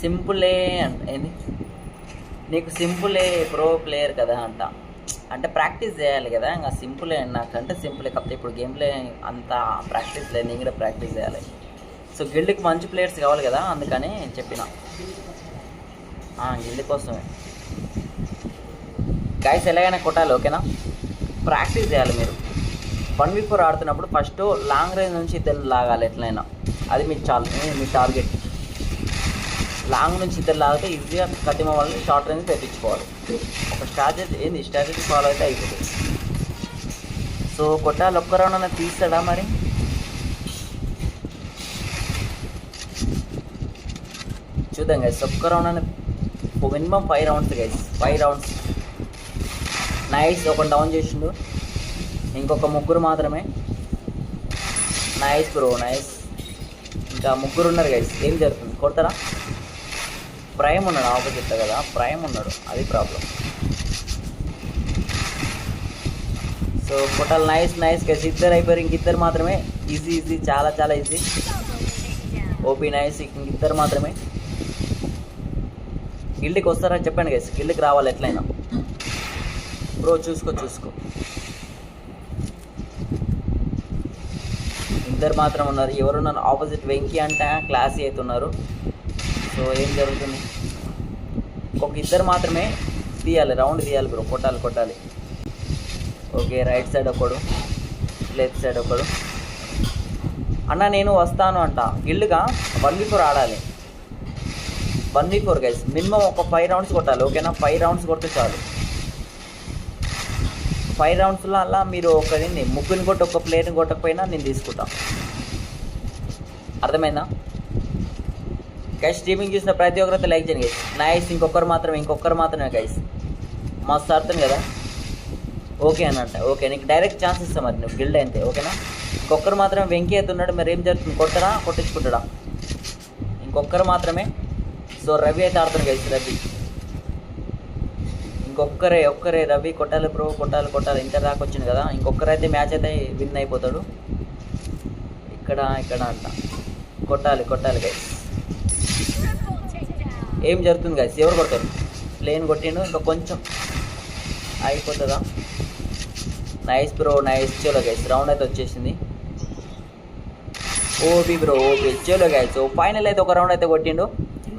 సింపులే అంట ఏంది, నీకు సింపులే ప్రో ప్లేయర్ కదా అంట. అంటే ప్రాక్టీస్ చేయాలి కదా, ఇంకా సింపులే నాకంటే సింపులే. కాకపోతే ఇప్పుడు గేమ్ ప్లే అంత ప్రాక్టీస్ లేదు, నేను కూడా ప్రాక్టీస్ చేయాలి. సో గిల్డ్కి మంచి ప్లేయర్స్ కావాలి కదా, అందుకని చెప్పిన గిల్డ్ కోసమే. గైస్ ఎలాగైనా కొట్టాలి, ఓకేనా? ప్రాక్టీస్ చేయాలి మీరు. 1v4 ఆడుతున్నప్పుడు ఫస్ట్ లాంగ్ రేంజ్ నుంచి ఇద్దరు లాగాలి ఎట్లయినా, అది మీకు మీ టార్గెట్. లాంగ్ నుంచి ఇద్దరు లాగితే ఈజీగా కతిమ వాళ్ళని షార్ట్ రేంజ్ తెప్పించుకోవాలి. ఒక స్ట్రాటజీ ఫాలో అయితే అయిపోతుంది. సో కొట్టాలి. ఒక్క రౌండ్ అన్న తీస్తాడా మరి? చూద్దాం గైస్, ఒక్క రౌండ్ అన్న. Minimum 5 rounds guys, 5 rounds. Nice, ఒక డౌన్ చేసిండు, ఇంకొక 3 మాత్రమే. Nice bro, nice. ఇంకా 3 ఉన్నారు గైస్. ఏం జరుగుతుంది, కొడతారా? ప్రైమ్ ఉన్నాడు ఆపోజిట్ కదా, ప్రైమ్ ఉన్నాడు, అది ప్రాబ్లం. సో కొట్టాలి. నైస్ గైస్, ఇద్దరు అయిపోయారు, ఇంకిద్దరు మాత్రమే. ఈజీ, చాలా ఈజీ. ఓపీ నైస్, ఇంకిద్దరు మాత్రమే. గిల్డ్కి వస్తారా చెప్పండి గైస్, గిల్డ్కి రావాలి ఎట్లయినా. బ్రో చూసుకో. ఇద్దరు మాత్రం ఉన్నారు. ఎవరున్నారు ఆపోజిట్? వెంకీ అంటే క్లాసీ అవుతున్నారు. సో ఏం జరుగుతుంది, ఇంకొక ఇద్దరు మాత్రమే తీయాలి, రౌండ్ తీయాలి బ్రో. కొట్టాలి. ఓకే, రైట్ సైడ్ ఒకడు, లెఫ్ట్ సైడ్ ఒకడు. అన్న నేను వస్తాను అంట. గిల్డ్గా 1v4 ఆడాలి. 1v4 గైస్, మినిమం ఒక 5 రౌండ్స్ కొట్టాలి, ఓకేనా? 5 రౌండ్స్ కొడితే చాలు. 5 రౌండ్స్లో అలా మీరు ఒకరిని ముగ్గురిని కొట్టి ఒక ప్లేయర్ని కొట్టకపోయినా నేను తీసుకుంటా. అర్థమైందా గైస్? స్ట్రీమింగ్ చూసిన ప్రతి ఒక్కరితో లైక్ చేయండి గైస్. నైస్, ఇంకొకరు మాత్రమే గైస్. మస్తు అర్థం కదా. ఓకే అన్నట్ట. ఓకే, నీకు డైరెక్ట్ ఛాన్స్ ఇస్తాం మరి, నువ్వు గిల్డ్ అయితే, ఓకేనా? ఇంకొకరు మాత్రమే వెంకీ అవుతున్నాడు. మరి ఏం జరుగుతుంది, కొట్టడా కొట్టించుకుంటాడా? ఇంకొకరు మాత్రమే. సో రవి అయితే ఆడుతున్నాడు గైస్. రవి ఒక్కరే రవి. కొట్టాలి బ్రో, కొట్టాలి. ఇంటర్ దాకా వచ్చింది కదా, ఇంకొకరైతే మ్యాచ్ అయితే విన్ అయిపోతాడు. ఇక్కడ అంట. కొట్టాలి గైస్. ఏం జరుగుతుంది గైస్, ఎవరు కొడతారు? ప్లేన్ కొట్టిండు, ఇంకా కొంచెం అయిపోతుందా? Nice bro, nice. చలో గైస్, రౌండ్ అయితే వచ్చేసింది. OP bro, OP. చలో గైస్, ఫైనల్ అయితే ఒక రౌండ్ అయితే కొట్టిండు.